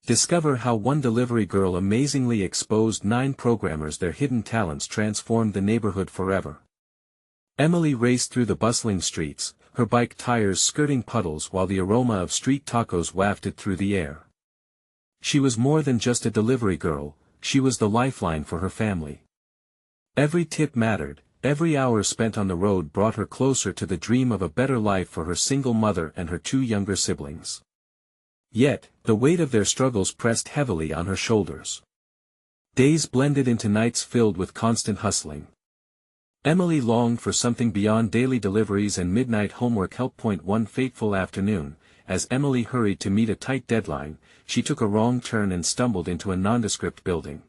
Discover how one delivery girl amazingly exposed 9 programmers their hidden talents transformed the neighborhood forever. Emily raced through the bustling streets, her bike tires skirting puddles while the aroma of street tacos wafted through the air. She was more than just a delivery girl, she was the lifeline for her family. Every tip mattered, every hour spent on the road brought her closer to the dream of a better life for her single mother and her 2 younger siblings. Yet, the weight of their struggles pressed heavily on her shoulders. Days blended into nights filled with constant hustling. Emily longed for something beyond daily deliveries and midnight homework help. One fateful afternoon, as Emily hurried to meet a tight deadline, she took a wrong turn and stumbled into a nondescript building.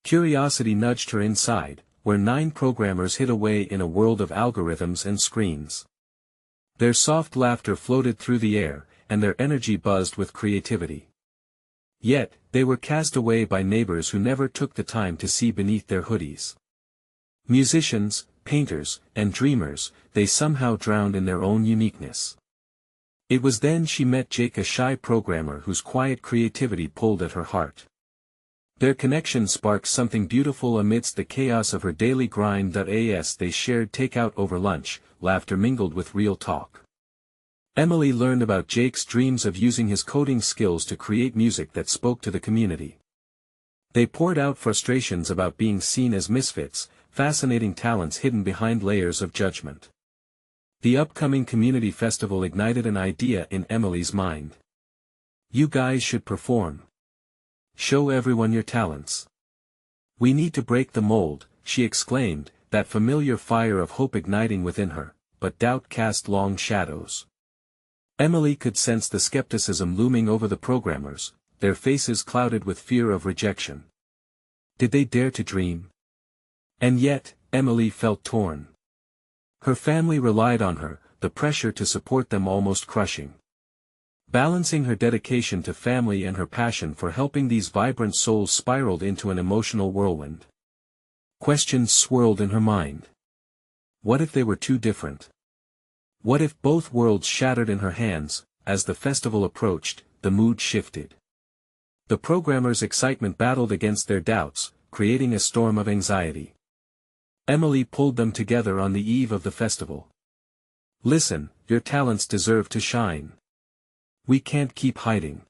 Curiosity nudged her inside, where 9 programmers hid away in a world of algorithms and screens. Their soft laughter floated through the air, and their energy buzzed with creativity. Yet, they were cast away by neighbors who never took the time to see beneath their hoodies. Musicians, painters, and dreamers, they somehow drowned in their own uniqueness. It was then she met Jake, a shy programmer whose quiet creativity pulled at her heart. Their connection sparked something beautiful amidst the chaos of her daily grind. As they shared takeout over lunch, laughter mingled with real talk. Emily learned about Jake's dreams of using his coding skills to create music that spoke to the community. They poured out frustrations about being seen as misfits, fascinating talents hidden behind layers of judgment. The upcoming community festival ignited an idea in Emily's mind. You guys should perform. Show everyone your talents. We need to break the mold, she exclaimed, that familiar fire of hope igniting within her, but doubt cast long shadows. Emily could sense the skepticism looming over the programmers, their faces clouded with fear of rejection. Did they dare to dream? And yet, Emily felt torn. Her family relied on her, the pressure to support them almost crushing. Balancing her dedication to family and her passion for helping these vibrant souls spiraled into an emotional whirlwind. Questions swirled in her mind. What if they were too different? What if both worlds shattered in her hands? As the festival approached, the mood shifted. The programmers' excitement battled against their doubts, creating a storm of anxiety. Emily pulled them together on the eve of the festival. Listen, your talents deserve to shine. We can't keep hiding.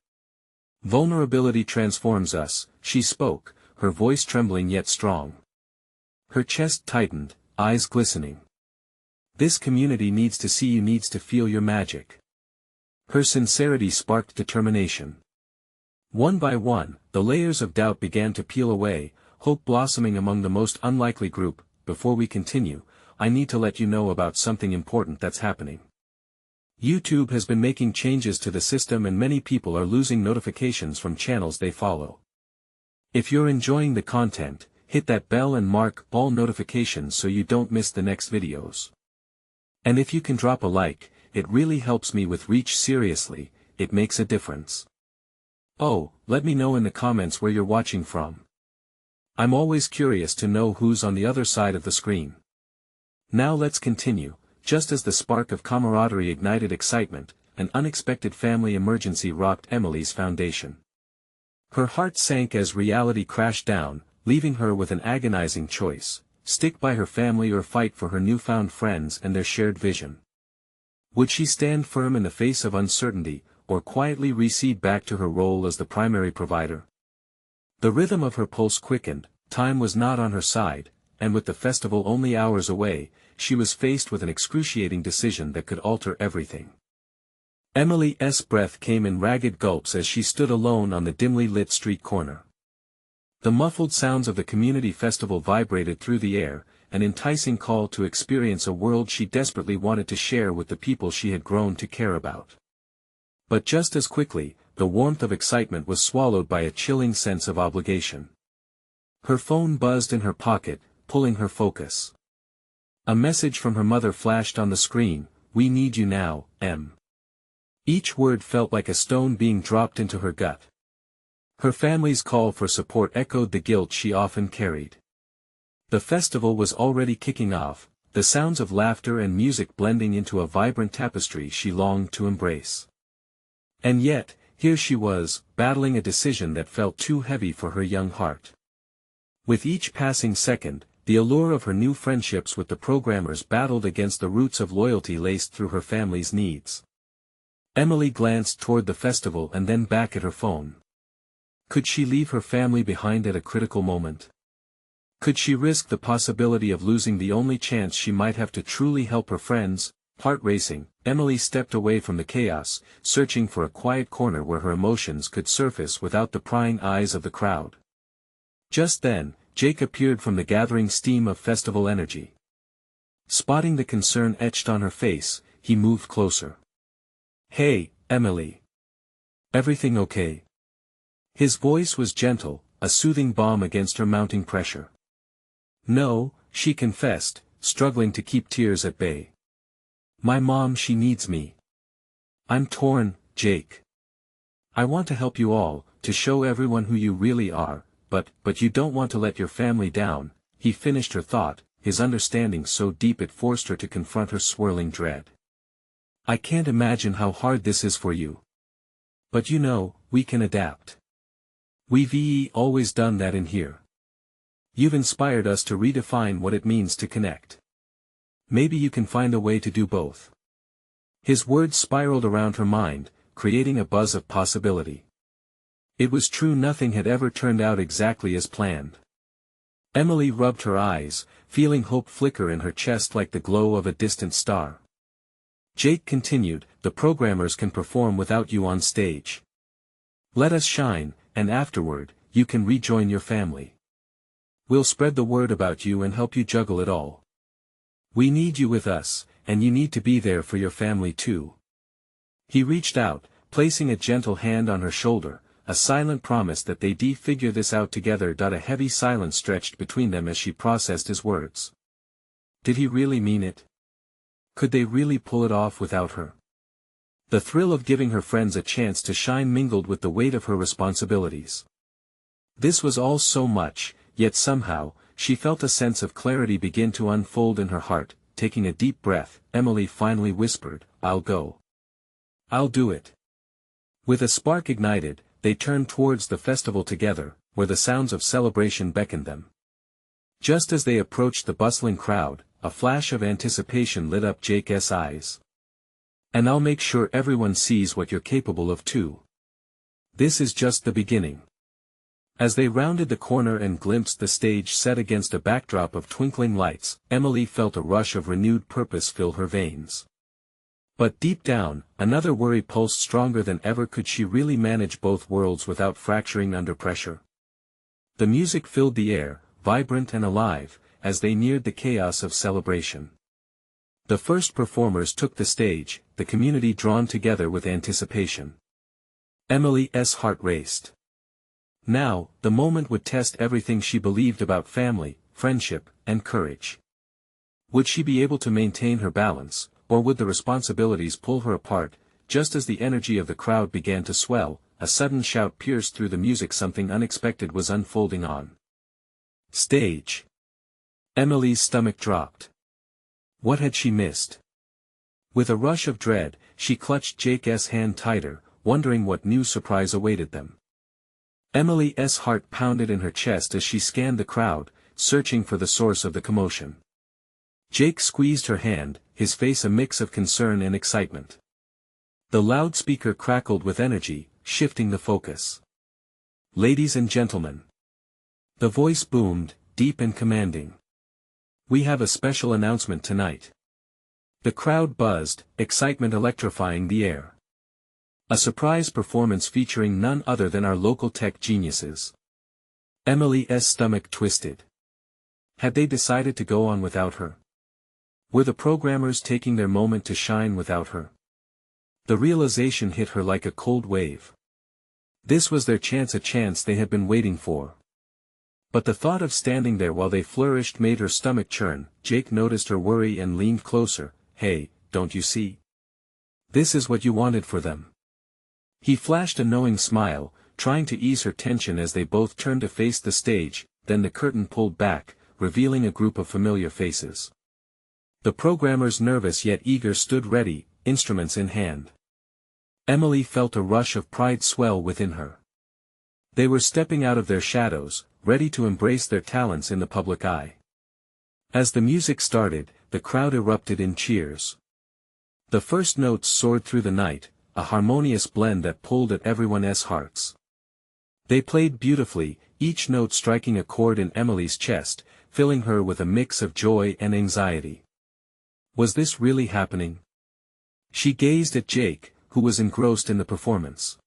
Vulnerability transforms us, she spoke, her voice trembling yet strong. Her chest tightened, eyes glistening. This community needs to see you, needs to feel your magic. Her sincerity sparked determination. One by one, the layers of doubt began to peel away, hope blossoming among the most unlikely group. Before we continue, I need to let you know about something important that's happening. YouTube has been making changes to the system and many people are losing notifications from channels they follow. If you're enjoying the content, hit that bell and mark all notifications so you don't miss the next videos. And if you can drop a like, it really helps me with reach. Seriously, it makes a difference. Oh, let me know in the comments where you're watching from. I'm always curious to know who's on the other side of the screen. Now let's continue. Just as the spark of camaraderie ignited excitement, an unexpected family emergency rocked Emily's foundation. Her heart sank as reality crashed down, leaving her with an agonizing choice: stick by her family or fight for her newfound friends and their shared vision. Would she stand firm in the face of uncertainty, or quietly recede back to her role as the primary provider? The rhythm of her pulse quickened, time was not on her side, and with the festival only hours away, she was faced with an excruciating decision that could alter everything. Emily's breath came in ragged gulps as she stood alone on the dimly lit street corner. The muffled sounds of the community festival vibrated through the air, an enticing call to experience a world she desperately wanted to share with the people she had grown to care about. But just as quickly, the warmth of excitement was swallowed by a chilling sense of obligation. Her phone buzzed in her pocket, pulling her focus. A message from her mother flashed on the screen: "We need you now, Em." Each word felt like a stone being dropped into her gut. Her family's call for support echoed the guilt she often carried. The festival was already kicking off, the sounds of laughter and music blending into a vibrant tapestry she longed to embrace. And yet, here she was, battling a decision that felt too heavy for her young heart. With each passing second, the allure of her new friendships with the programmers battled against the roots of loyalty laced through her family's needs. Emily glanced toward the festival and then back at her phone. Could she leave her family behind at a critical moment? Could she risk the possibility of losing the only chance she might have to truly help her friends? Heart racing, Emily stepped away from the chaos, searching for a quiet corner where her emotions could surface without the prying eyes of the crowd. Just then, Jake appeared from the gathering steam of festival energy. Spotting the concern etched on her face, he moved closer. "Hey, Emily. Everything okay?" His voice was gentle, a soothing balm against her mounting pressure. "No," she confessed, struggling to keep tears at bay. "My mom, she needs me. I'm torn, Jake. I want to help you all, to show everyone who you really are, but you don't want to let your family down," he finished her thought, his understanding so deep it forced her to confront her swirling dread. "I can't imagine how hard this is for you. But you know, we can adapt. We've always done that in here. You've inspired us to redefine what it means to connect. Maybe you can find a way to do both." His words spiraled around her mind, creating a buzz of possibility. It was true, nothing had ever turned out exactly as planned. Emily rubbed her eyes, feeling hope flicker in her chest like the glow of a distant star. Jake continued, "The programmers can perform without you on stage. Let us shine, and afterward, you can rejoin your family. We'll spread the word about you and help you juggle it all. We need you with us, and you need to be there for your family too." He reached out, placing a gentle hand on her shoulder, a silent promise that they'd figure this out together. A heavy silence stretched between them as she processed his words. Did he really mean it? Could they really pull it off without her? The thrill of giving her friends a chance to shine mingled with the weight of her responsibilities. This was all so much, yet somehow, she felt a sense of clarity begin to unfold in her heart. Taking a deep breath, Emily finally whispered, "I'll go. I'll do it." With a spark ignited, they turned towards the festival together, where the sounds of celebration beckoned them. Just as they approached the bustling crowd, a flash of anticipation lit up Jake's eyes. "And I'll make sure everyone sees what you're capable of too. This is just the beginning." As they rounded the corner and glimpsed the stage set against a backdrop of twinkling lights, Emily felt a rush of renewed purpose fill her veins. But deep down, another worry pulsed stronger than ever. Could she really manage both worlds without fracturing under pressure? The music filled the air, vibrant and alive, as they neared the chaos of celebration. The first performers took the stage, the community drawn together with anticipation. Emily's heart raced. Now, the moment would test everything she believed about family, friendship, and courage. Would she be able to maintain her balance, or would the responsibilities pull her apart? Just as the energy of the crowd began to swell, a sudden shout pierced through the music. Something unexpected was unfolding on stage. Emily's stomach dropped. What had she missed? With a rush of dread, she clutched Jake's hand tighter, wondering what new surprise awaited them. Emily's heart pounded in her chest as she scanned the crowd, searching for the source of the commotion. Jake squeezed her hand, his face a mix of concern and excitement. The loudspeaker crackled with energy, shifting the focus. "Ladies and gentlemen." The voice boomed, deep and commanding. "We have a special announcement tonight." The crowd buzzed, excitement electrifying the air. A surprise performance featuring none other than our local tech geniuses. Emily's stomach twisted. Had they decided to go on without her? Were the programmers taking their moment to shine without her? The realization hit her like a cold wave. This was their chance, a chance they had been waiting for. But the thought of standing there while they flourished made her stomach churn. Jake noticed her worry and leaned closer. "Hey, don't you see? This is what you wanted for them." He flashed a knowing smile, trying to ease her tension as they both turned to face the stage. Then the curtain pulled back, revealing a group of familiar faces. The programmers, nervous yet eager, stood ready, instruments in hand. Emily felt a rush of pride swell within her. They were stepping out of their shadows, ready to embrace their talents in the public eye. As the music started, the crowd erupted in cheers. The first notes soared through the night, a harmonious blend that pulled at everyone's hearts. They played beautifully, each note striking a chord in Emily's chest, filling her with a mix of joy and anxiety. Was this really happening? She gazed at Jake, who was engrossed in the performance.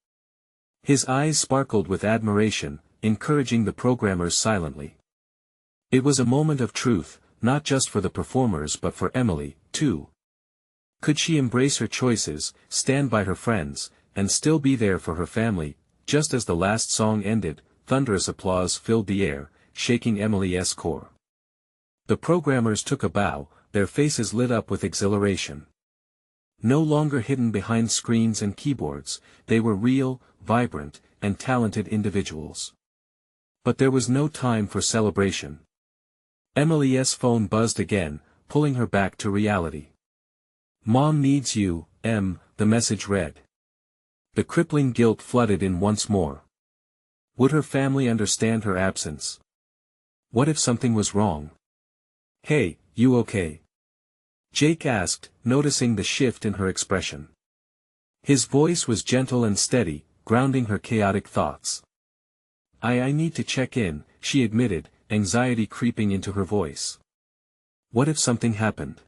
His eyes sparkled with admiration, encouraging the programmers silently. It was a moment of truth, not just for the performers but for Emily, too. Could she embrace her choices, stand by her friends, and still be there for her family? Just as the last song ended, thunderous applause filled the air, shaking Emily's core. The programmers took a bow, their faces lit up with exhilaration. No longer hidden behind screens and keyboards, they were real, vibrant, and talented individuals. But there was no time for celebration. Emily's phone buzzed again, pulling her back to reality. "Mom needs you, Em," the message read. The crippling guilt flooded in once more. Would her family understand her absence? What if something was wrong? "Hey, you okay?" Jake asked, noticing the shift in her expression. His voice was gentle and steady, grounding her chaotic thoughts. I need to check in," she admitted, anxiety creeping into her voice. What if something happened?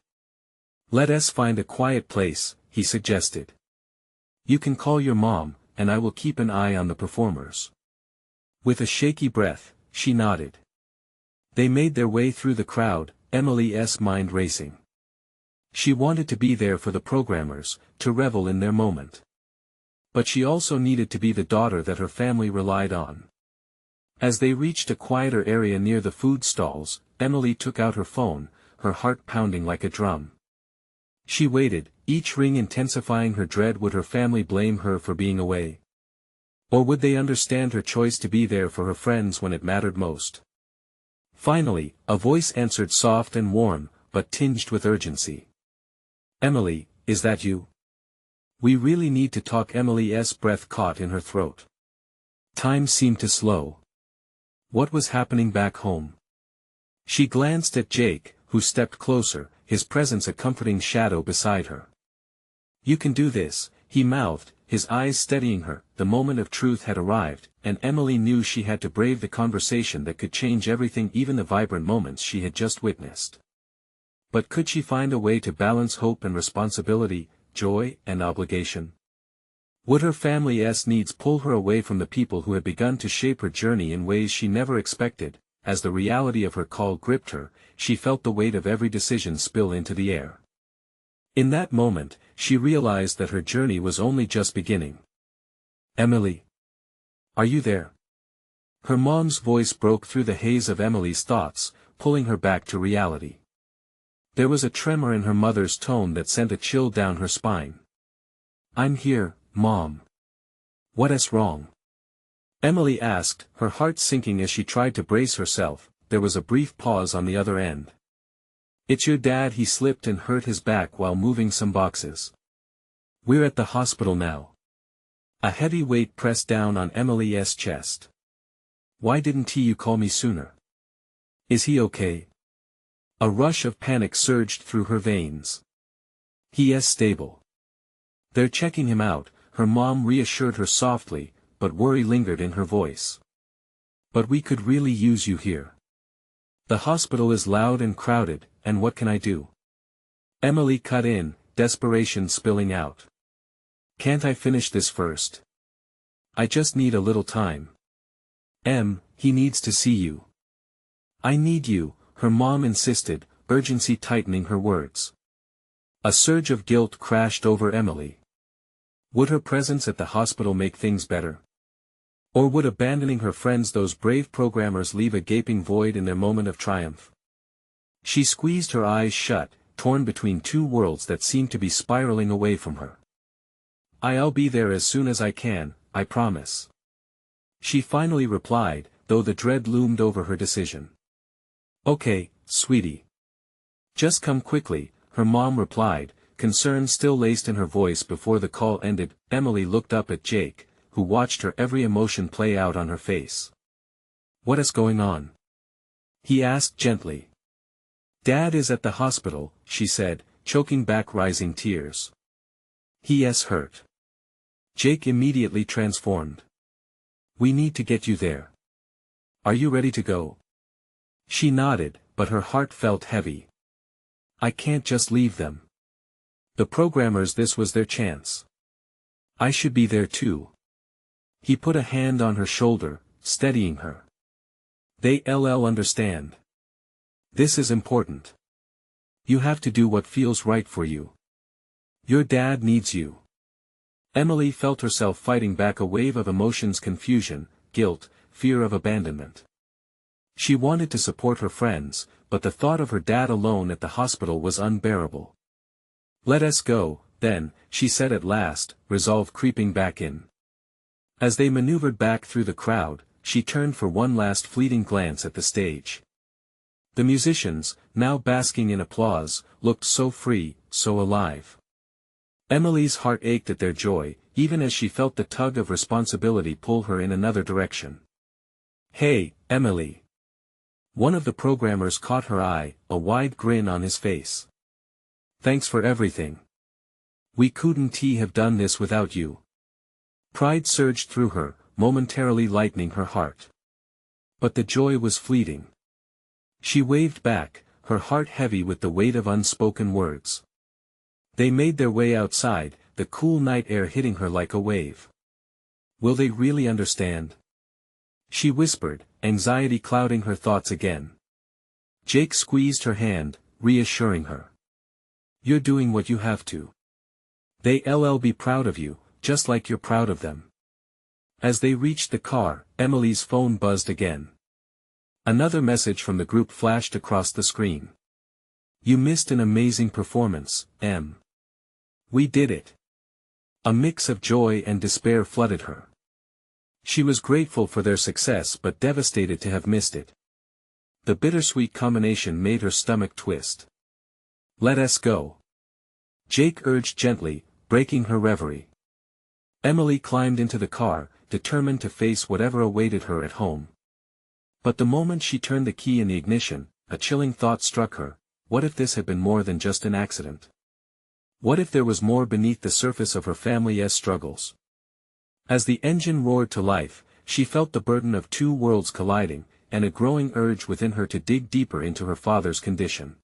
"Let us find a quiet place," he suggested. "You can call your mom, and I will keep an eye on the performers." With a shaky breath, she nodded. They made their way through the crowd, Emily's mind racing. She wanted to be there for the programmers, to revel in their moment. But she also needed to be the daughter that her family relied on. As they reached a quieter area near the food stalls, Emily took out her phone, her heart pounding like a drum. She waited, each ring intensifying her dread. Would her family blame her for being away? Or would they understand her choice to be there for her friends when it mattered most? Finally, a voice answered, soft and warm, but tinged with urgency. "Emily, is that you? We really need to talk." Emily's breath caught in her throat. Time seemed to slow. What was happening back home? She glanced at Jake, who stepped closer, his presence a comforting shadow beside her. "You can do this," he mouthed, his eyes steadying her. The moment of truth had arrived, and Emily knew she had to brave the conversation that could change everything, even the vibrant moments she had just witnessed. But could she find a way to balance hope and responsibility, joy and obligation? Would her family's needs pull her away from the people who had begun to shape her journey in ways she never expected? As the reality of her call gripped her, she felt the weight of every decision spill into the air. In that moment, she realized that her journey was only just beginning. "Emily? Are you there?" Her mom's voice broke through the haze of Emily's thoughts, pulling her back to reality. There was a tremor in her mother's tone that sent a chill down her spine. "I'm here, Mom." "What's wrong?" Emily asked, her heart sinking as she tried to brace herself. There was a brief pause on the other end. "It's your dad. He slipped and hurt his back while moving some boxes. We're at the hospital now." A heavy weight pressed down on Emily's chest. "Why didn't you call me sooner? Is he okay?" A rush of panic surged through her veins. "He is stable. They're checking him out," her mom reassured her softly, but worry lingered in her voice. "But we could really use you here. The hospital is loud and crowded, and what can I do?" Emily cut in, desperation spilling out. "Can't I finish this first? I just need a little time." He needs to see you." "I need you," her mom insisted, urgency tightening her words. A surge of guilt crashed over Emily. Would her presence at the hospital make things better? Or would abandoning her friends, those brave programmers, leave a gaping void in their moment of triumph? She squeezed her eyes shut, torn between two worlds that seemed to be spiraling away from her. "I'll be there as soon as I can, I promise," she finally replied, though the dread loomed over her decision. "Okay, sweetie. Just come quickly," her mom replied, concern still laced in her voice before the call ended. Emily looked up at Jake, who watched her every emotion play out on her face. "What is going on?" he asked gently. "Dad is at the hospital," she said, choking back rising tears. "He is hurt." Jake immediately transformed. "We need to get you there. Are you ready to go?" She nodded, but her heart felt heavy. "I can't just leave them. The programmers, this was their chance. I should be there too." He put a hand on her shoulder, steadying her. "They'll understand. This is important. You have to do what feels right for you. Your dad needs you." Emily felt herself fighting back a wave of emotions: confusion, guilt, fear of abandonment. She wanted to support her friends, but the thought of her dad alone at the hospital was unbearable. "Let us go, then," she said at last, resolve creeping back in. As they maneuvered back through the crowd, she turned for one last fleeting glance at the stage. The musicians, now basking in applause, looked so free, so alive. Emily's heart ached at their joy, even as she felt the tug of responsibility pull her in another direction. "Hey, Emily." One of the programmers caught her eye, a wide grin on his face. "Thanks for everything. We couldn't have done this without you." Pride surged through her, momentarily lightening her heart. But the joy was fleeting. She waved back, her heart heavy with the weight of unspoken words. They made their way outside, the cool night air hitting her like a wave. "Will they really understand?" she whispered, anxiety clouding her thoughts again. Jake squeezed her hand, reassuring her. "You're doing what you have to. They'll be proud of you, just like you're proud of them." As they reached the car, Emily's phone buzzed again. Another message from the group flashed across the screen. "You missed an amazing performance, Em. We did it." A mix of joy and despair flooded her. She was grateful for their success but devastated to have missed it. The bittersweet combination made her stomach twist. "Let us go," Jake urged gently, breaking her reverie. Emily climbed into the car, determined to face whatever awaited her at home. But the moment she turned the key in the ignition, a chilling thought struck her: what if this had been more than just an accident? What if there was more beneath the surface of her family's struggles? As the engine roared to life, she felt the burden of two worlds colliding, and a growing urge within her to dig deeper into her father's condition.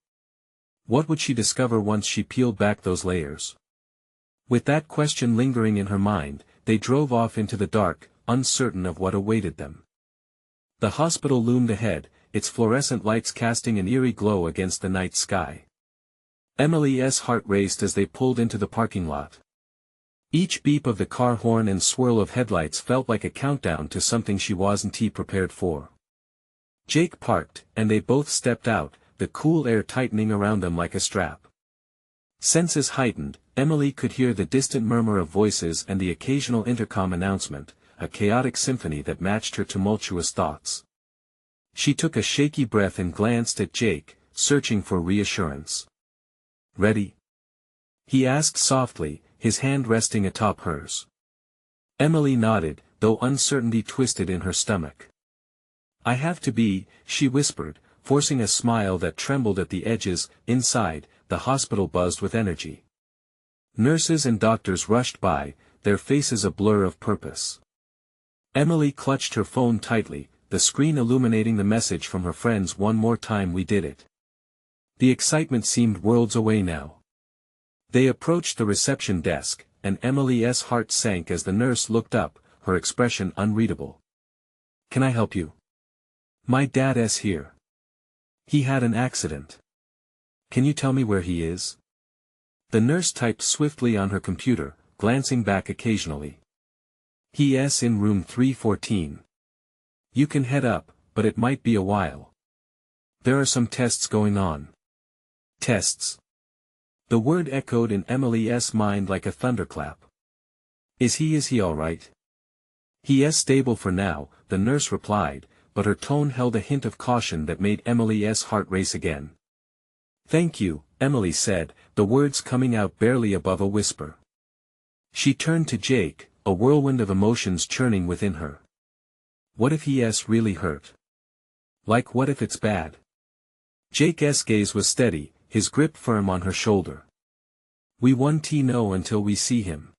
What would she discover once she peeled back those layers? With that question lingering in her mind, they drove off into the dark, uncertain of what awaited them. The hospital loomed ahead, its fluorescent lights casting an eerie glow against the night sky. Emily's heart raced as they pulled into the parking lot. Each beep of the car horn and swirl of headlights felt like a countdown to something she wasn't prepared for. Jake parked, and they both stepped out, the cool air tightening around them like a strap. Senses heightened, Emily could hear the distant murmur of voices and the occasional intercom announcement, a chaotic symphony that matched her tumultuous thoughts. She took a shaky breath and glanced at Jake, searching for reassurance. "Ready?" he asked softly, his hand resting atop hers. Emily nodded, though uncertainty twisted in her stomach. "I have to be," she whispered, forcing a smile that trembled at the edges. Inside, the hospital buzzed with energy. Nurses and doctors rushed by, their faces a blur of purpose. Emily clutched her phone tightly, the screen illuminating the message from her friends: "One more time, we did it." The excitement seemed worlds away now. They approached the reception desk, and Emily's heart sank as the nurse looked up, her expression unreadable. "Can I help you?" "My dad's here. He had an accident." "Can you tell me where he is?" The nurse typed swiftly on her computer, glancing back occasionally. "He's in room 314. You can head up, but it might be a while. There are some tests going on." "Tests?" The word echoed in Emily's mind like a thunderclap. Is he all right?" "He is stable for now," the nurse replied, but her tone held a hint of caution that made Emily's heart race again. "Thank you," Emily said, the words coming out barely above a whisper. She turned to Jake, a whirlwind of emotions churning within her. What if he's really hurt? Like what if it's bad? Jake's gaze was steady, his grip firm on her shoulder. We won't know until we see him.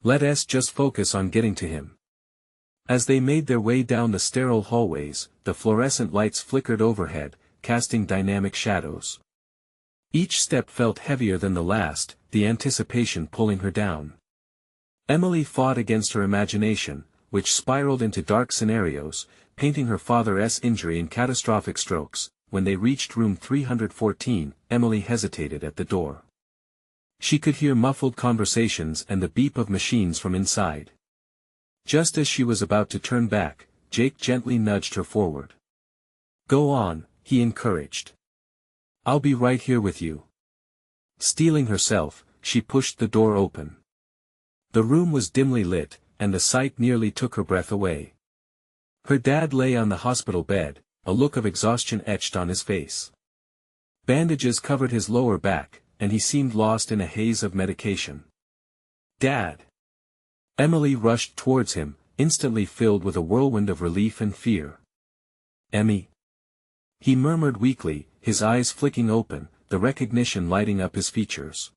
Let us just focus on getting to him. As they made their way down the sterile hallways, the fluorescent lights flickered overhead, casting dynamic shadows. Each step felt heavier than the last, the anticipation pulling her down. Emily fought against her imagination, which spiraled into dark scenarios, painting her father's injury in catastrophic strokes. When they reached room 314, Emily hesitated at the door. She could hear muffled conversations and the beep of machines from inside. Just as she was about to turn back, Jake gently nudged her forward. Go on, he encouraged. I'll be right here with you. Steeling herself, she pushed the door open. The room was dimly lit, and the sight nearly took her breath away. Her dad lay on the hospital bed, a look of exhaustion etched on his face. Bandages covered his lower back, and he seemed lost in a haze of medication. Dad! Emily rushed towards him, instantly filled with a whirlwind of relief and fear. Emmy? He murmured weakly, his eyes flicking open, the recognition lighting up his features.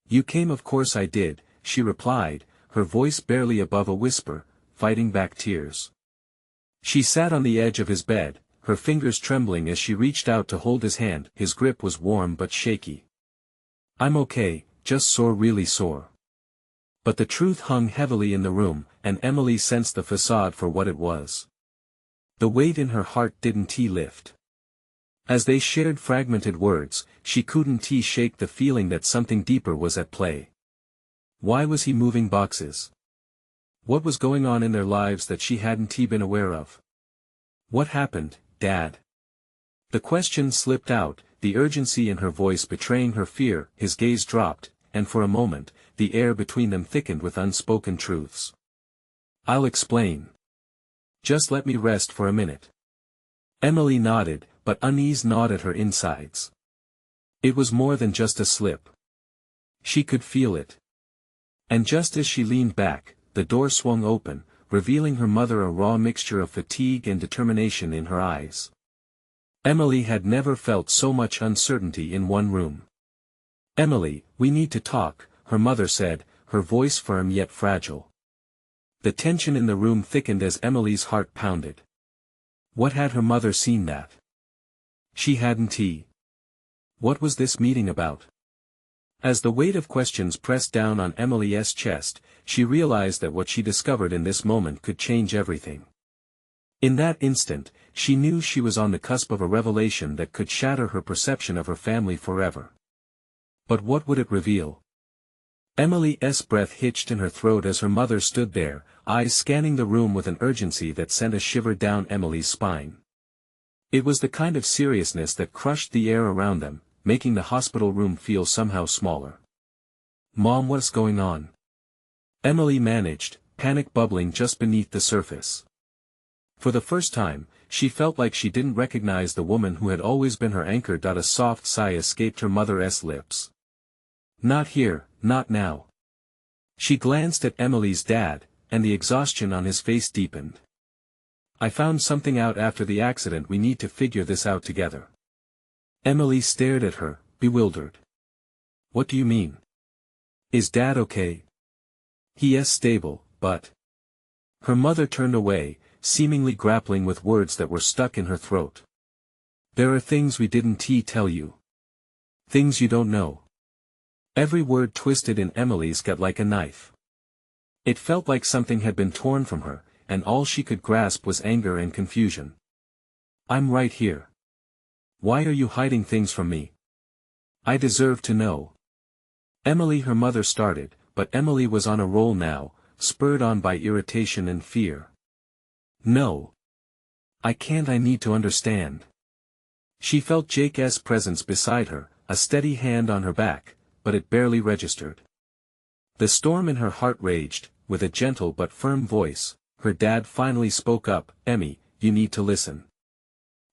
You came, of course I did, she replied, her voice barely above a whisper, fighting back tears. She sat on the edge of his bed, her fingers trembling as she reached out to hold his hand. His grip was warm but shaky. I'm okay, just sore, really sore. But the truth hung heavily in the room, and Emily sensed the facade for what it was. The weight in her heart didn't lift. As they shared fragmented words, she couldn't shake the feeling that something deeper was at play. Why was he moving boxes? What was going on in their lives that she hadn't been aware of? What happened, Dad? The question slipped out, the urgency in her voice betraying her fear. His gaze dropped, and for a moment, the air between them thickened with unspoken truths. I'll explain. Just let me rest for a minute. Emily nodded, but unease gnawed at her insides. It was more than just a slip. She could feel it. And just as she leaned back, the door swung open, revealing her mother, a raw mixture of fatigue and determination in her eyes. Emily had never felt so much uncertainty in one room. Emily, we need to talk, her mother said, her voice firm yet fragile. The tension in the room thickened as Emily's heart pounded. What had her mother seen that she hadn't? What was this meeting about? As the weight of questions pressed down on Emily's chest, she realized that what she discovered in this moment could change everything. In that instant, she knew she was on the cusp of a revelation that could shatter her perception of her family forever. But what would it reveal? Emily's breath hitched in her throat as her mother stood there, eyes scanning the room with an urgency that sent a shiver down Emily's spine. It was the kind of seriousness that crushed the air around them, making the hospital room feel somehow smaller. Mom, what's going on? Emily managed, panic bubbling just beneath the surface. For the first time, she felt like she didn't recognize the woman who had always been her anchor. A soft sigh escaped her mother's lips. Not here, not now. She glanced at Emily's dad, and the exhaustion on his face deepened. I found something out after the accident. We need to figure this out together. Emily stared at her, bewildered. What do you mean? Is Dad okay? He is stable, but... Her mother turned away, seemingly grappling with words that were stuck in her throat. There are things we didn't tell you. Things you don't know. Every word twisted in Emily's gut like a knife. It felt like something had been torn from her, and all she could grasp was anger and confusion. I'm right here. Why are you hiding things from me? I deserve to know. Emily, her mother started, but Emily was on a roll now, spurred on by irritation and fear. No. I can't. I need to understand. She felt Jake's presence beside her, a steady hand on her back, but it barely registered. The storm in her heart raged. With a gentle but firm voice, her dad finally spoke up. Emmy, you need to listen.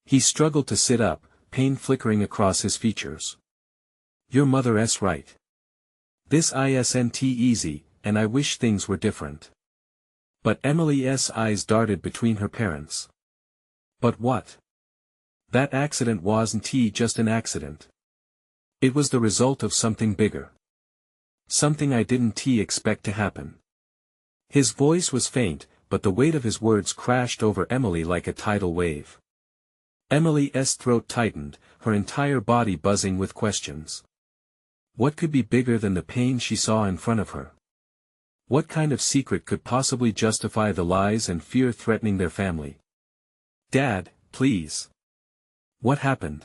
He struggled to sit up, pain flickering across his features. Your mother's right. This isn't easy, and I wish things were different. But Emily's eyes darted between her parents. But what? That accident wasn't just an accident. It was the result of something bigger. Something I didn't expect to happen. His voice was faint, but the weight of his words crashed over Emily like a tidal wave. Emily's throat tightened, her entire body buzzing with questions. What could be bigger than the pain she saw in front of her? What kind of secret could possibly justify the lies and fear threatening their family? Dad, please. What happened?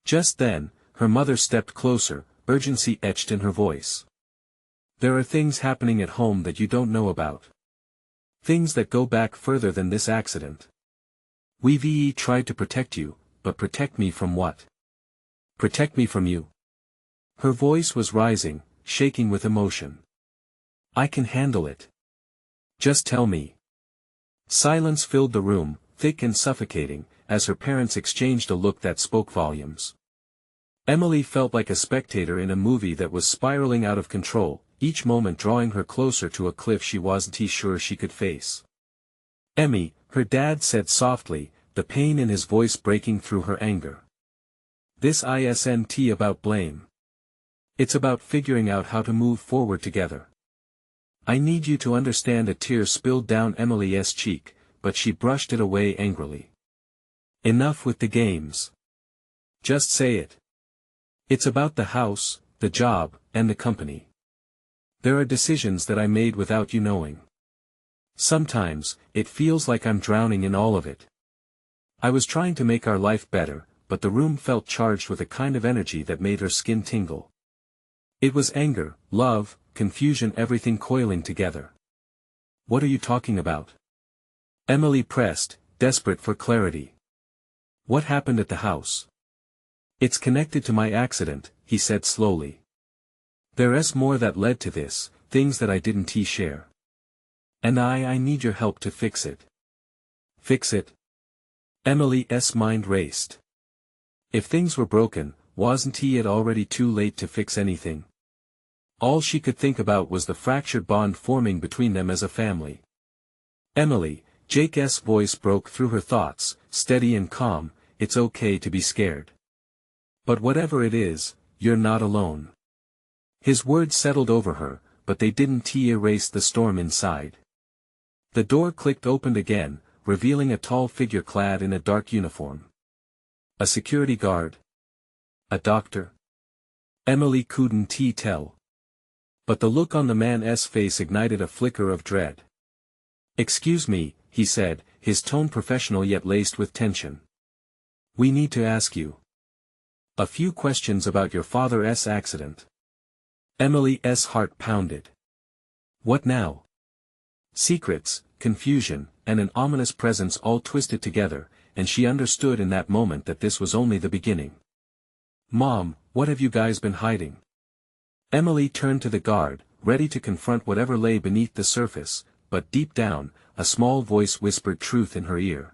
Just then, her mother stepped closer, urgency etched in her voice. There are things happening at home that you don't know about. Things that go back further than this accident. We've tried to protect you, but protect me from what? Protect me from you. Her voice was rising, shaking with emotion. I can handle it. Just tell me. Silence filled the room, thick and suffocating, as her parents exchanged a look that spoke volumes. Emily felt like a spectator in a movie that was spiraling out of control, each moment drawing her closer to a cliff she wasn't sure she could face. Emmy, her dad said softly, the pain in his voice breaking through her anger. This isn't about blame. It's about figuring out how to move forward together. I need you to understand. A tear spilled down Emily's cheek, but she brushed it away angrily. Enough with the games. Just say it. It's about the house, the job, and the company. There are decisions that I made without you knowing. Sometimes, it feels like I'm drowning in all of it. I was trying to make our life better, but the room felt charged with a kind of energy that made her skin tingle. It was anger, love, confusion, everything coiling together. What are you talking about? Emily pressed, desperate for clarity. What happened at the house? It's connected to my accident, he said slowly. There's more that led to this, things that I didn't share. And I need your help to fix it. Fix it? Emily's mind raced. If things were broken, wasn't it already too late to fix anything? All she could think about was the fractured bond forming between them as a family. Emily, Jake's voice broke through her thoughts, steady and calm, it's okay to be scared. But whatever it is, you're not alone. His words settled over her, but they didn't erase the storm inside. The door clicked open again, revealing a tall figure clad in a dark uniform. A security guard? A doctor? Emily couldn't tell. But the look on the man's face ignited a flicker of dread. Excuse me, he said, his tone professional yet laced with tension. We need to ask you a few questions about your father's accident. Emily's heart pounded. What now? Secrets, confusion, and an ominous presence all twisted together, and she understood in that moment that this was only the beginning. Mom, what have you guys been hiding? Emily turned to the guard, ready to confront whatever lay beneath the surface, but deep down, a small voice whispered truth in her ear.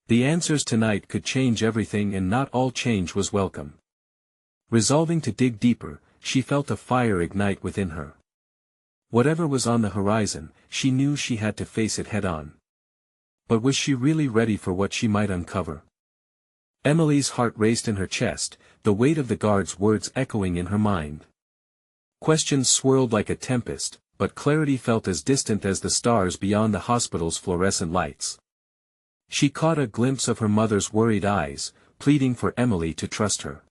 The answers tonight could change everything, and not all change was welcome. Resolving to dig deeper, she felt a fire ignite within her. Whatever was on the horizon, she knew she had to face it head-on. But was she really ready for what she might uncover? Emily's heart raced in her chest, the weight of the guard's words echoing in her mind. Questions swirled like a tempest, but clarity felt as distant as the stars beyond the hospital's fluorescent lights. She caught a glimpse of her mother's worried eyes, pleading for Emily to trust her.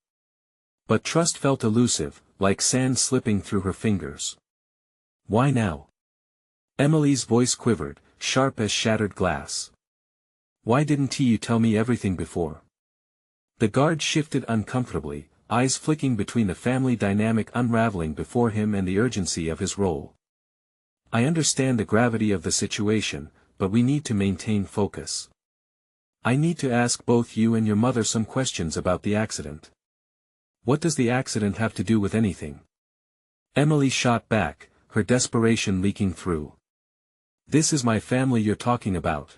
But trust felt elusive, like sand slipping through her fingers. Why now? Emily's voice quivered, sharp as shattered glass. Why didn't you tell me everything before? The guard shifted uncomfortably, eyes flicking between the family dynamic unraveling before him and the urgency of his role. I understand the gravity of the situation, but we need to maintain focus. I need to ask both you and your mother some questions about the accident. What does the accident have to do with anything? Emily shot back, her desperation leaking through. This is my family you're talking about.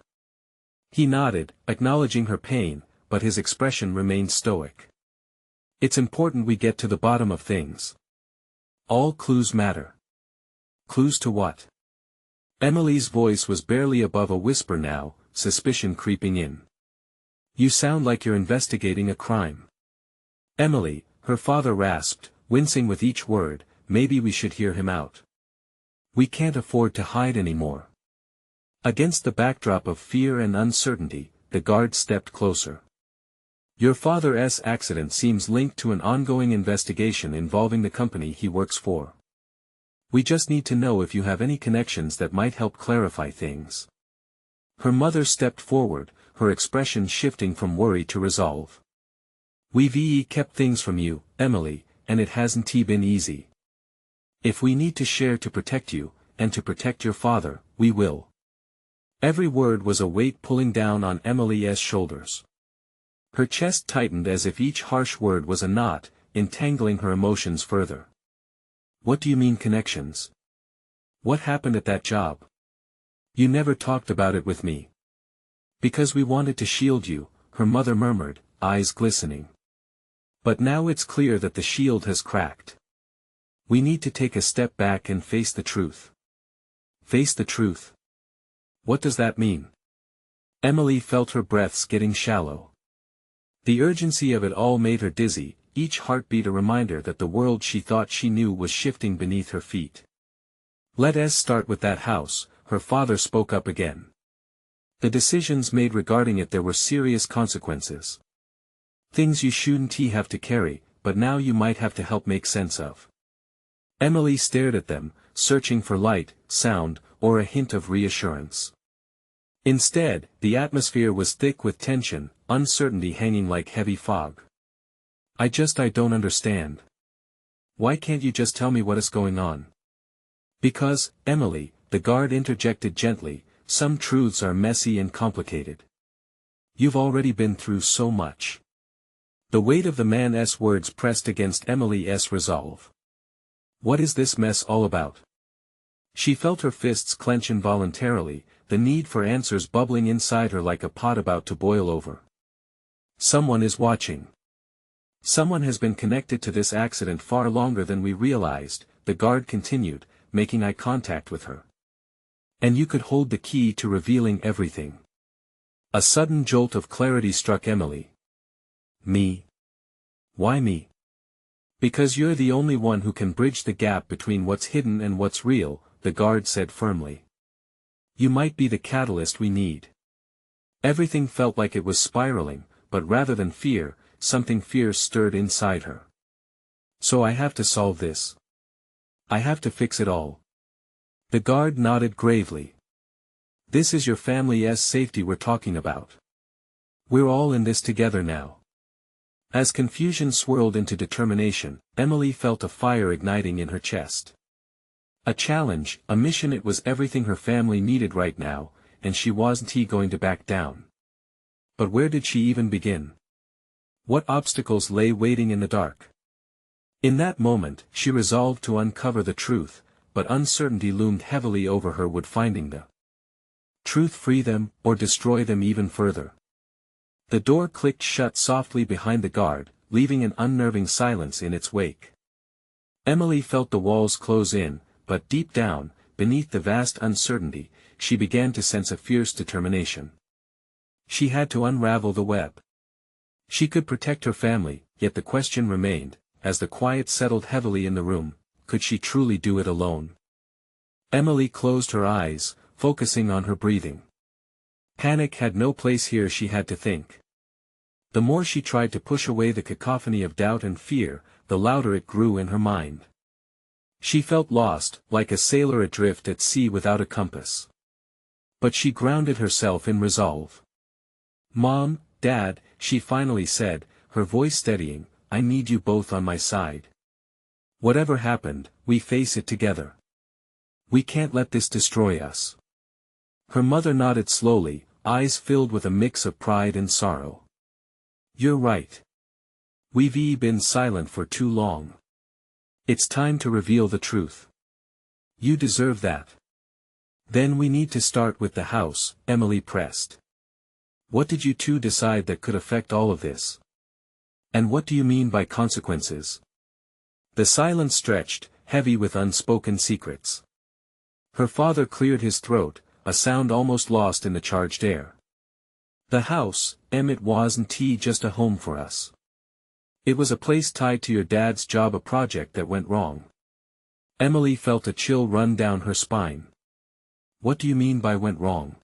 He nodded, acknowledging her pain, but his expression remained stoic. It's important we get to the bottom of things. All clues matter. Clues to what? Emily's voice was barely above a whisper now, suspicion creeping in. You sound like you're investigating a crime. Emily, her father rasped, wincing with each word, maybe we should hear him out. We can't afford to hide anymore. Against the backdrop of fear and uncertainty, the guard stepped closer. Your father's accident seems linked to an ongoing investigation involving the company he works for. We just need to know if you have any connections that might help clarify things. Her mother stepped forward, her expression shifting from worry to resolve. We've kept things from you, Emily, and it hasn't been easy. If we need to share to protect you, and to protect your father, we will. Every word was a weight pulling down on Emily's shoulders. Her chest tightened as if each harsh word was a knot, entangling her emotions further. What do you mean connections? What happened at that job? You never talked about it with me. Because we wanted to shield you, her mother murmured, eyes glistening. But now it's clear that the shield has cracked. We need to take a step back and face the truth. Face the truth. What does that mean? Emily felt her breaths getting shallow. The urgency of it all made her dizzy, each heartbeat a reminder that the world she thought she knew was shifting beneath her feet. Let us start with that house, her father spoke up again. The decisions made regarding it there were serious consequences. Things you shouldn't have to carry, but now you might have to help make sense of. Emily stared at them, searching for light, sound, or a hint of reassurance. Instead, the atmosphere was thick with tension, uncertainty hanging like heavy fog. I don't understand. Why can't you just tell me what is going on? Because, Emily, the guard interjected gently, some truths are messy and complicated. You've already been through so much. The weight of the man's words pressed against Emily's resolve. What is this mess all about? She felt her fists clench involuntarily, the need for answers bubbling inside her like a pot about to boil over. Someone is watching. Someone has been connected to this accident far longer than we realized, the guard continued, making eye contact with her. And you could hold the key to revealing everything. A sudden jolt of clarity struck Emily. Me? Why me? Because you're the only one who can bridge the gap between what's hidden and what's real, the guard said firmly. You might be the catalyst we need. Everything felt like it was spiraling, but rather than fear, something fierce stirred inside her. So I have to solve this. I have to fix it all. The guard nodded gravely. This is your family's safety we're talking about. We're all in this together now. As confusion swirled into determination, Emily felt a fire igniting in her chest. A challenge, a mission, it was everything her family needed right now, and she wasn't going to back down. But where did she even begin? What obstacles lay waiting in the dark? In that moment, she resolved to uncover the truth, but uncertainty loomed heavily over her. Would finding the truth free them, or destroy them even further? The door clicked shut softly behind the guard, leaving an unnerving silence in its wake. Emily felt the walls close in, but deep down, beneath the vast uncertainty, she began to sense a fierce determination. She had to unravel the web. She could protect her family, yet the question remained, as the quiet settled heavily in the room, could she truly do it alone? Emily closed her eyes, focusing on her breathing. Panic had no place here, she had to think. The more she tried to push away the cacophony of doubt and fear, the louder it grew in her mind. She felt lost, like a sailor adrift at sea without a compass. But she grounded herself in resolve. Mom, Dad, she finally said, her voice steadying, I need you both on my side. Whatever happened, we face it together. We can't let this destroy us. Her mother nodded slowly, eyes filled with a mix of pride and sorrow. You're right. We've been silent for too long. It's time to reveal the truth. You deserve that. Then we need to start with the house, Emily pressed. What did you two decide that could affect all of this? And what do you mean by consequences? The silence stretched, heavy with unspoken secrets. Her father cleared his throat, a sound almost lost in the charged air. The house, it wasn't just a home for us. It was a place tied to your dad's job, a project that went wrong. Emily felt a chill run down her spine. What do you mean by went wrong?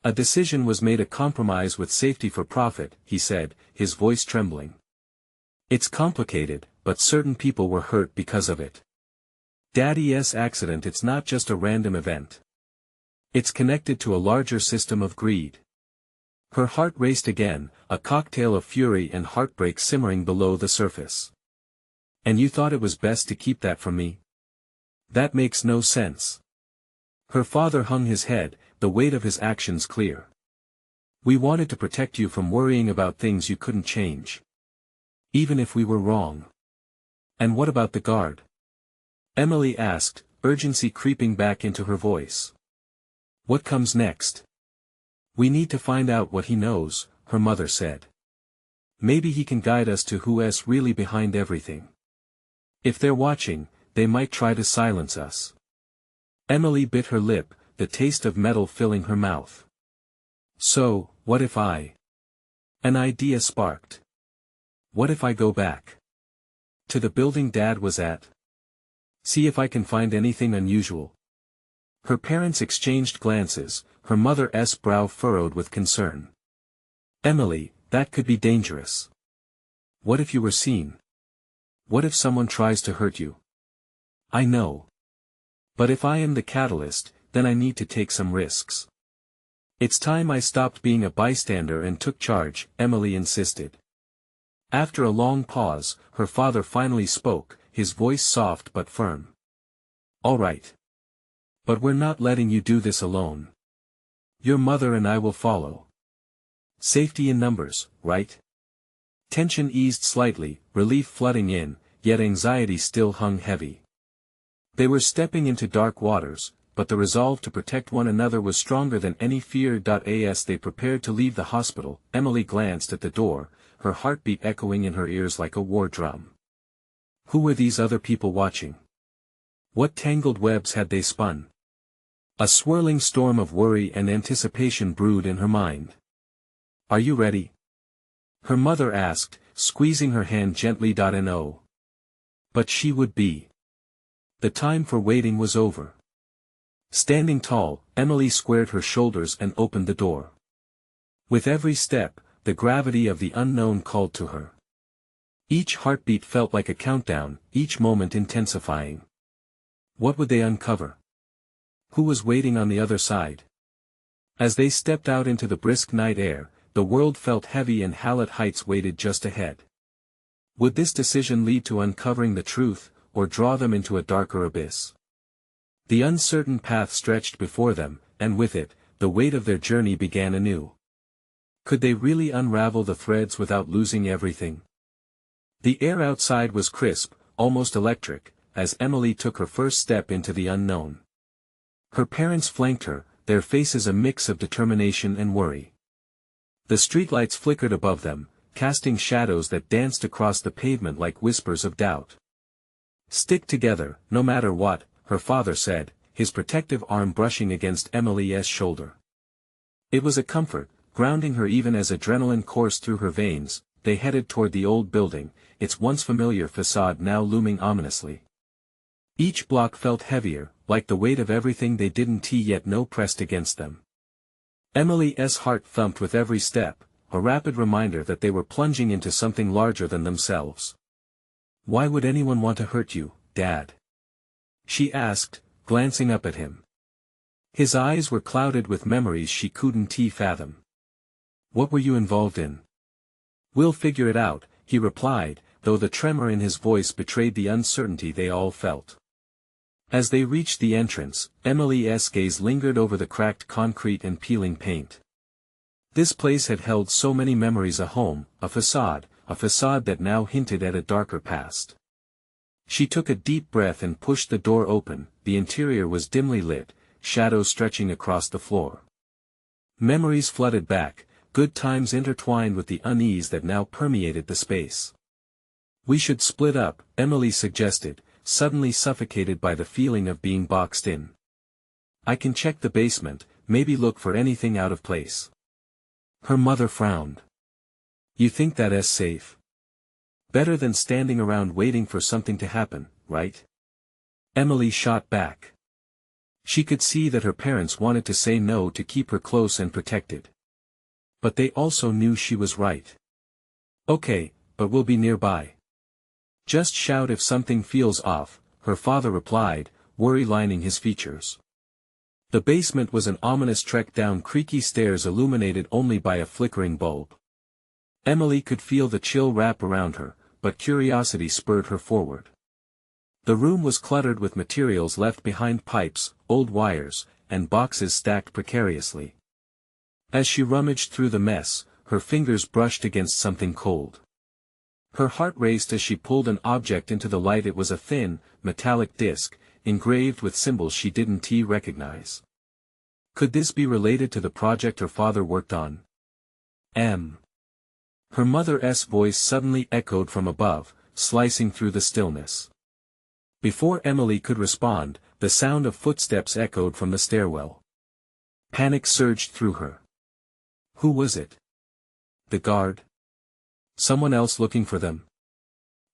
A decision was made, a compromise with safety for profit, he said, his voice trembling. It's complicated, but certain people were hurt because of it. Daddy's accident, it's not just a random event. It's connected to a larger system of greed. Her heart raced again, a cocktail of fury and heartbreak simmering below the surface. And you thought it was best to keep that from me? That makes no sense. Her father hung his head, the weight of his actions clear. We wanted to protect you from worrying about things you couldn't change. Even if we were wrong. And what about the guard? Emily asked, urgency creeping back into her voice. What comes next? We need to find out what he knows, her mother said. Maybe he can guide us to who's really behind everything. If they're watching, they might try to silence us. Emily bit her lip, the taste of metal filling her mouth. So, what if I? An idea sparked. What if I go back? To the building Dad was at? See if I can find anything unusual. Her parents exchanged glances, her mother's brow furrowed with concern. Emily, that could be dangerous. What if you were seen? What if someone tries to hurt you? I know. But if I am the catalyst, then I need to take some risks. It's time I stopped being a bystander and took charge, Emily insisted. After a long pause, her father finally spoke, his voice soft but firm. All right. But we're not letting you do this alone. Your mother and I will follow. Safety in numbers, right? Tension eased slightly, relief flooding in, yet anxiety still hung heavy. They were stepping into dark waters, but the resolve to protect one another was stronger than any fear. As they prepared to leave the hospital, Emily glanced at the door, her heartbeat echoing in her ears like a war drum. Who were these other people watching? What tangled webs had they spun? A swirling storm of worry and anticipation brewed in her mind. Are you ready? Her mother asked, squeezing her hand gently. No. But she would be. The time for waiting was over. Standing tall, Emily squared her shoulders and opened the door. With every step, the gravity of the unknown called to her. Each heartbeat felt like a countdown, each moment intensifying. What would they uncover? Who was waiting on the other side? As they stepped out into the brisk night air, the world felt heavy and Hallett Heights waited just ahead. Would this decision lead to uncovering the truth, or draw them into a darker abyss? The uncertain path stretched before them, and with it, the weight of their journey began anew. Could they really unravel the threads without losing everything? The air outside was crisp, almost electric, as Emily took her first step into the unknown. Her parents flanked her, their faces a mix of determination and worry. The streetlights flickered above them, casting shadows that danced across the pavement like whispers of doubt. Stick together, no matter what, her father said, his protective arm brushing against Emily's shoulder. It was a comfort, grounding her even as adrenaline coursed through her veins. They headed toward the old building, its once familiar facade now looming ominously. Each block felt heavier, like the weight of everything they didn't yet know pressed against them. Emily's heart thumped with every step, a rapid reminder that they were plunging into something larger than themselves. Why would anyone want to hurt you, Dad? She asked, glancing up at him. His eyes were clouded with memories she couldn't fathom. What were you involved in? We'll figure it out, he replied, though the tremor in his voice betrayed the uncertainty they all felt. As they reached the entrance, Emily's gaze lingered over the cracked concrete and peeling paint. This place had held so many memories, a home, a facade that now hinted at a darker past. She took a deep breath and pushed the door open. The interior was dimly lit, shadows stretching across the floor. Memories flooded back, good times intertwined with the unease that now permeated the space. We should split up, Emily suggested, suddenly suffocated by the feeling of being boxed in. I can check the basement, maybe look for anything out of place. Her mother frowned. You think that's safe? Better than standing around waiting for something to happen, right? Emily shot back. She could see that her parents wanted to say no to keep her close and protected. But they also knew she was right. Okay, but we'll be nearby. Just shout if something feels off, her father replied, worry lining his features. The basement was an ominous trek down creaky stairs illuminated only by a flickering bulb. Emily could feel the chill wrap around her, but curiosity spurred her forward. The room was cluttered with materials left behind: pipes, old wires, and boxes stacked precariously. As she rummaged through the mess, her fingers brushed against something cold. Her heart raced as she pulled an object into the light. It was a thin, metallic disc, engraved with symbols she didn't recognize. Could this be related to the project her father worked on? Her mother's voice suddenly echoed from above, slicing through the stillness. Before Emily could respond, the sound of footsteps echoed from the stairwell. Panic surged through her. Who was it? The guard? Someone else looking for them?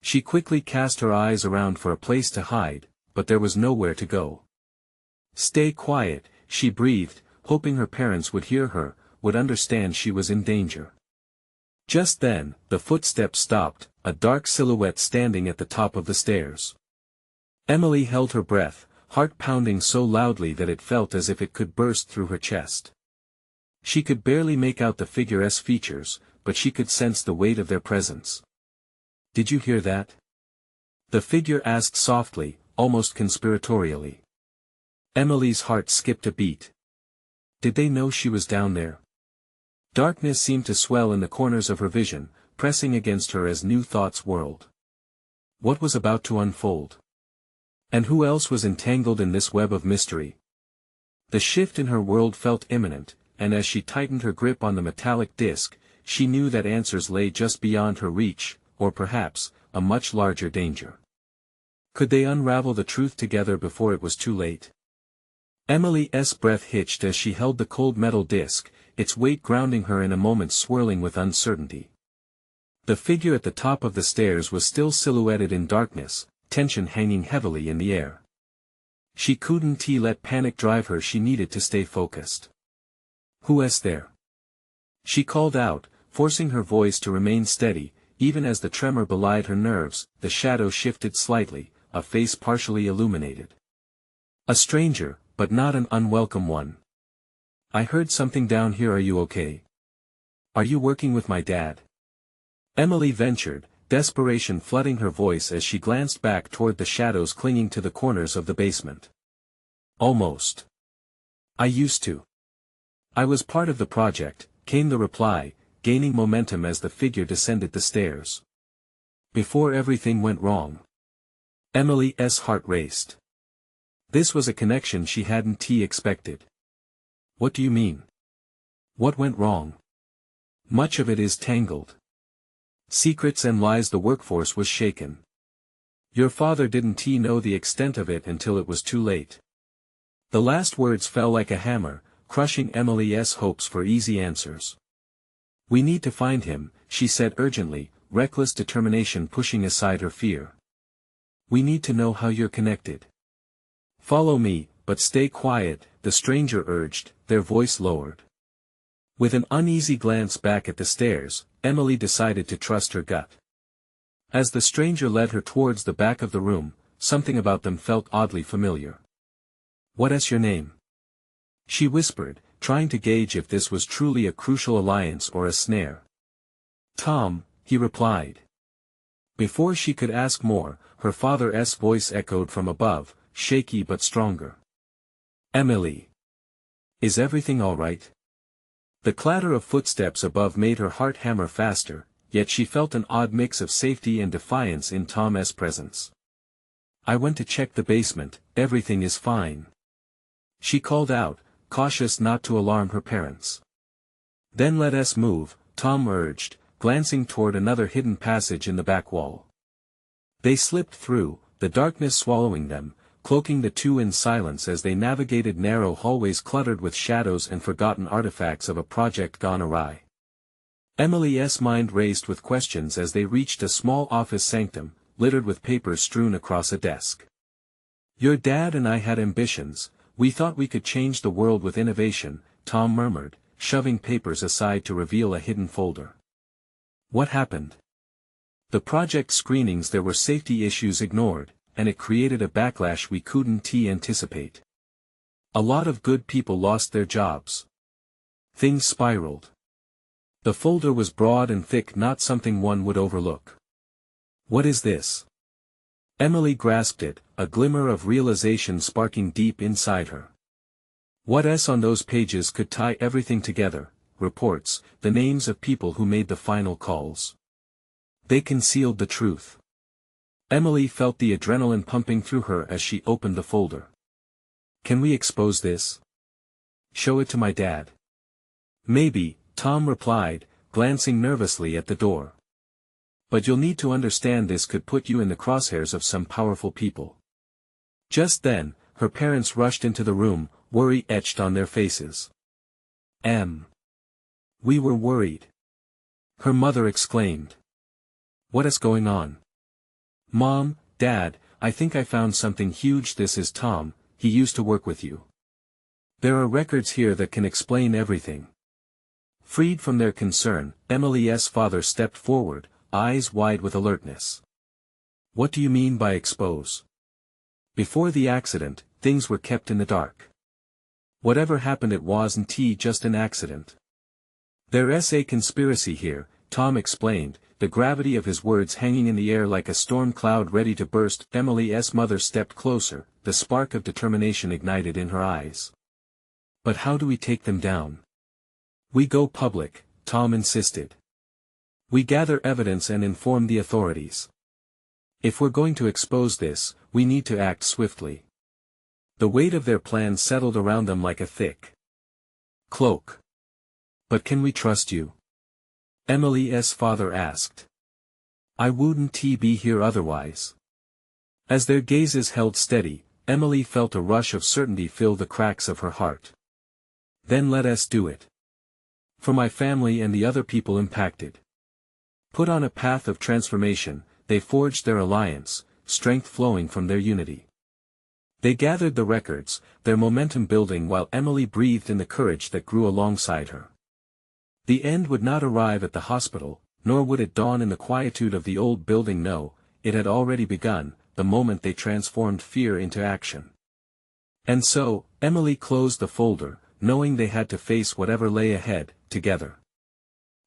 She quickly cast her eyes around for a place to hide, but there was nowhere to go. Stay quiet, she breathed, hoping her parents would hear her, would understand she was in danger. Just then, the footsteps stopped, a dark silhouette standing at the top of the stairs. Emily held her breath, heart pounding so loudly that it felt as if it could burst through her chest. She could barely make out the figure's features, but she could sense the weight of their presence. Did you hear that? The figure asked softly, almost conspiratorially. Emily's heart skipped a beat. Did they know she was down there? Darkness seemed to swell in the corners of her vision, pressing against her as new thoughts whirled. What was about to unfold? And who else was entangled in this web of mystery? The shift in her world felt imminent, and as she tightened her grip on the metallic disc, she knew that answers lay just beyond her reach, or perhaps, a much larger danger. Could they unravel the truth together before it was too late? Emily's breath hitched as she held the cold metal disc, its weight grounding her in a moment swirling with uncertainty. The figure at the top of the stairs was still silhouetted in darkness, tension hanging heavily in the air. She couldn't let panic drive her. She needed to stay focused. Who's there? She called out, forcing her voice to remain steady, even as the tremor belied her nerves. The shadow shifted slightly, a face partially illuminated. A stranger, but not an unwelcome one. I heard something down here. Are you okay? Are you working with my dad? Emily ventured, desperation flooding her voice as she glanced back toward the shadows clinging to the corners of the basement. Almost. I used to. I was part of the project, came the reply, gaining momentum as the figure descended the stairs. Before everything went wrong. Emily's heart raced. This was a connection she hadn't expected. What do you mean? What went wrong? Much of it is tangled. Secrets and lies. The workforce was shaken. Your father didn't know the extent of it until it was too late. The last words fell like a hammer, crushing Emily's hopes for easy answers. We need to find him, she said urgently, reckless determination pushing aside her fear. We need to know how you're connected. Follow me, but stay quiet, the stranger urged, their voice lowered. With an uneasy glance back at the stairs, Emily decided to trust her gut. As the stranger led her towards the back of the room, something about them felt oddly familiar. What's your name? She whispered, trying to gauge if this was truly a crucial alliance or a snare. Tom, he replied. Before she could ask more, her father's voice echoed from above, shaky but stronger. Emily. Is everything all right? The clatter of footsteps above made her heart hammer faster, yet she felt an odd mix of safety and defiance in Tom's presence. I went to check the basement, everything is fine. She called out, cautious not to alarm her parents. Then let us move, Tom urged, glancing toward another hidden passage in the back wall. They slipped through, the darkness swallowing them, cloaking the two in silence as they navigated narrow hallways cluttered with shadows and forgotten artifacts of a project gone awry. Emily's mind raced with questions as they reached a small office sanctum, littered with papers strewn across a desk. "Your dad and I had ambitions, we thought we could change the world with innovation," Tom murmured, shoving papers aside to reveal a hidden folder. "What happened?" "The project screenings, there were safety issues ignored, and it created a backlash we couldn't anticipate. A lot of good people lost their jobs. Things spiraled. The folder was broad and thick, not something one would overlook." "What is this?" Emily grasped it, a glimmer of realization sparking deep inside her. What's on those pages could tie everything together: reports, the names of people who made the final calls. They concealed the truth. Emily felt the adrenaline pumping through her as she opened the folder. "Can we expose this? Show it to my dad?" "Maybe," Tom replied, glancing nervously at the door. "But you'll need to understand this could put you in the crosshairs of some powerful people." Just then, her parents rushed into the room, worry etched on their faces. We were worried," her mother exclaimed. "What is going on?" "Mom, Dad, I think I found something huge. This is Tom, he used to work with you. There are records here that can explain everything." Freed from their concern, Emily's father stepped forward, eyes wide with alertness. "What do you mean by expose?" "Before the accident, things were kept in the dark. Whatever happened, it wasn't just an accident. There's a conspiracy here," Tom explained, the gravity of his words hanging in the air like a storm cloud ready to burst. Emily's mother stepped closer, the spark of determination ignited in her eyes. "But how do we take them down?" "We go public," Tom insisted. "We gather evidence and inform the authorities. If we're going to expose this, we need to act swiftly." The weight of their plan settled around them like a thick cloak. "But can we trust you?" Emily's father asked. "I wouldn't be here otherwise." As their gazes held steady, Emily felt a rush of certainty fill the cracks of her heart. "Then let us do it. For my family and the other people impacted." Put on a path of transformation, they forged their alliance, strength flowing from their unity. They gathered the records, their momentum building while Emily breathed in the courage that grew alongside her. The end would not arrive at the hospital, nor would it dawn in the quietude of the old building. No, it had already begun, the moment they transformed fear into action. And so, Emily closed the folder, knowing they had to face whatever lay ahead, together.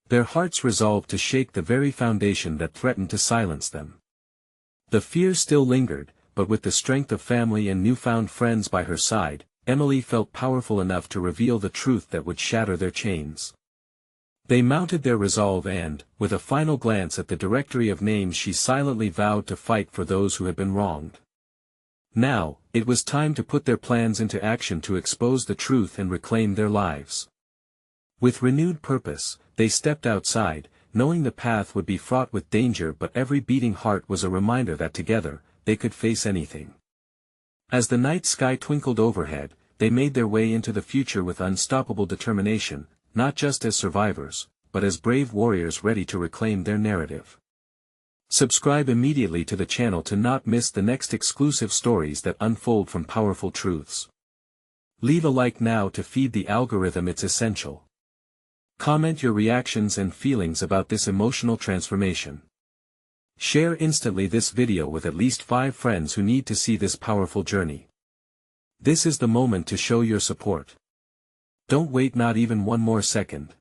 Their hearts resolved to shake the very foundation that threatened to silence them. The fear still lingered, but with the strength of family and newfound friends by her side, Emily felt powerful enough to reveal the truth that would shatter their chains. They mounted their resolve and, with a final glance at the directory of names, she silently vowed to fight for those who had been wronged. Now, it was time to put their plans into action, to expose the truth and reclaim their lives. With renewed purpose, they stepped outside, knowing the path would be fraught with danger, but every beating heart was a reminder that together, they could face anything. As the night sky twinkled overhead, they made their way into the future with unstoppable determination, not just as survivors, but as brave warriors ready to reclaim their narrative. Subscribe immediately to the channel to not miss the next exclusive stories that unfold from powerful truths. Leave a like now to feed the algorithm, it's essential. Comment your reactions and feelings about this emotional transformation. Share instantly this video with at least 5 friends who need to see this powerful journey. This is the moment to show your support. Don't wait not even one more second.